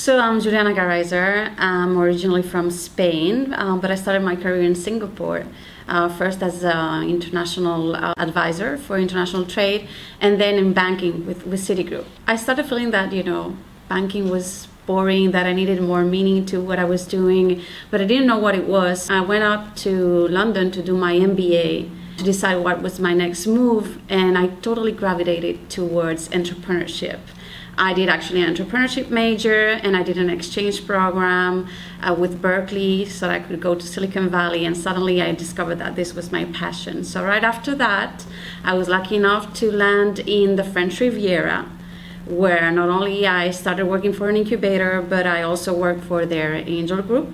So I'm Juliana Garaizar. I'm originally from Spain, but I started my career in Singapore. First as an international advisor for international trade, and then in banking with Citigroup. I started feeling that, banking was boring, that I needed more meaning to what I was doing, but I didn't know what it was. I went up to London to do my MBA to decide what was my next move, and I totally gravitated towards entrepreneurship. I did actually an entrepreneurship major, and I did an exchange program with Berkeley so that I could go to Silicon Valley, and suddenly I discovered that this was my passion. So right after that, I was lucky enough to land in the French Riviera, where not only I started working for an incubator, but I also worked for their angel group.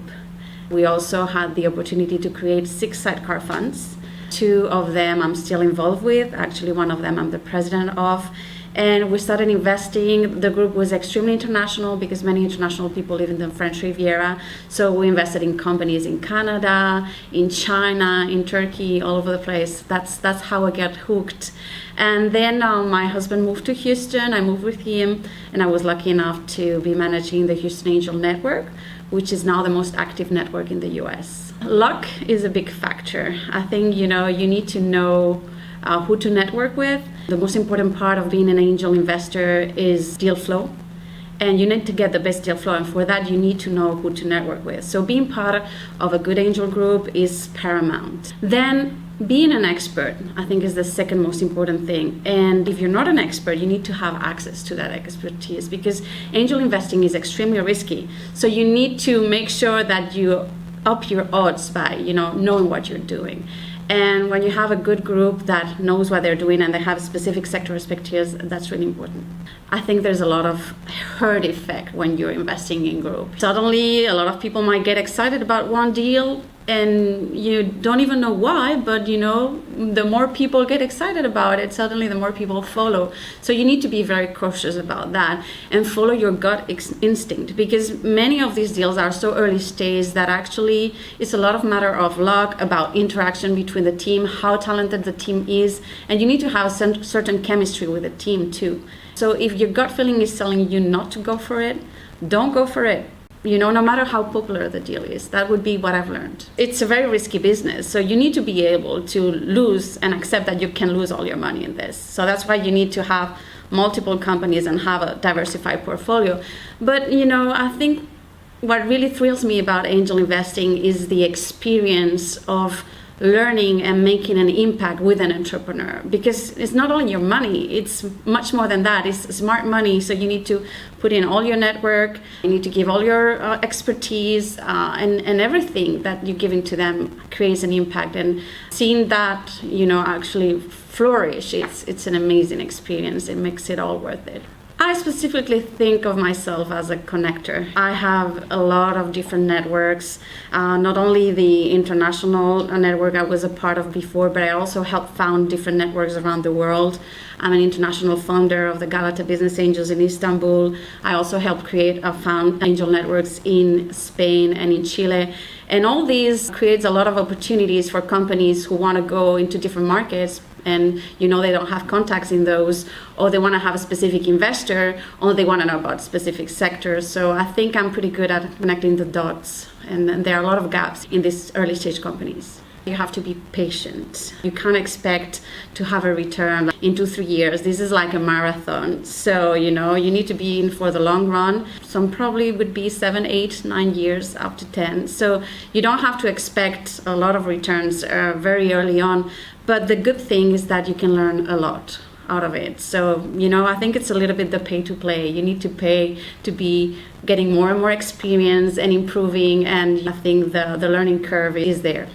We also had the opportunity to create 6 sidecar funds. 2 of them I'm still involved with. Actually, one of them I'm the president of. And we started investing. The group was extremely international because many international people live in the French Riviera. So we invested in companies in Canada, in China, in Turkey, all over the place. That's how I got hooked. And then my husband moved to Houston. I moved with him, and I was lucky enough to be managing the Houston Angel Network, which is now the most active network in the US. Luck is a big factor. I think, you need to know who to network with. The most important part of being an angel investor is deal flow. And you need to get the best deal flow. And for that, you need to know who to network with. So being part of a good angel group is paramount. Then being an expert, I think, is the second most important thing. And if you're not an expert, you need to have access to that expertise because angel investing is extremely risky. So you need to make sure that you up your odds by, knowing what you're doing. And when you have a good group that knows what they're doing and they have specific sector expertise, that's really important. I think there's a lot of herd effect when you're investing in group. Suddenly, a lot of people might get excited about one deal and you don't even know why, but the more people get excited about it, suddenly the more people follow. So you need to be very cautious about that and follow your gut instinct because many of these deals are so early stage that actually it's a lot of matter of luck, about interaction between the team, how talented the team is, and you need to have a certain chemistry with the team too. So if your gut feeling is telling you not to go for it, don't go for it. No matter how popular the deal is. That would be what I've learned. It's a very risky business, so you need to be able to lose and accept that you can lose all your money in this. So that's why you need to have multiple companies and have a diversified portfolio. But, I think what really thrills me about angel investing is the experience of learning and making an impact with an entrepreneur, because it's not only your money, it's much more than that. It's smart money, so you need to put in all your network, you need to give all your expertise and everything that you're giving to them creates an impact, and seeing that actually flourish, it's an amazing experience. It makes it all worth it. I specifically think of myself as a connector. I have a lot of different networks, not only the international network I was a part of before, but I also helped found different networks around the world. I'm an international founder of the Galata Business Angels in Istanbul. I also helped found angel networks in Spain and in Chile. And all these creates a lot of opportunities for companies who want to go into different markets and they don't have contacts in those, or they want to have a specific investor, or they want to know about specific sectors. So I think I'm pretty good at connecting the dots, and there are a lot of gaps in these early stage companies. You have to be patient. You can't expect to have a return in 2-3 years. This is like a marathon. So, you need to be in for the long run. Some probably would be 7, 8, 9 years, up to 10. So you don't have to expect a lot of returns very early on. But the good thing is that you can learn a lot out of it. So, I think it's a little bit the pay to play. You need to pay to be getting more and more experience and improving. And I think the learning curve is there.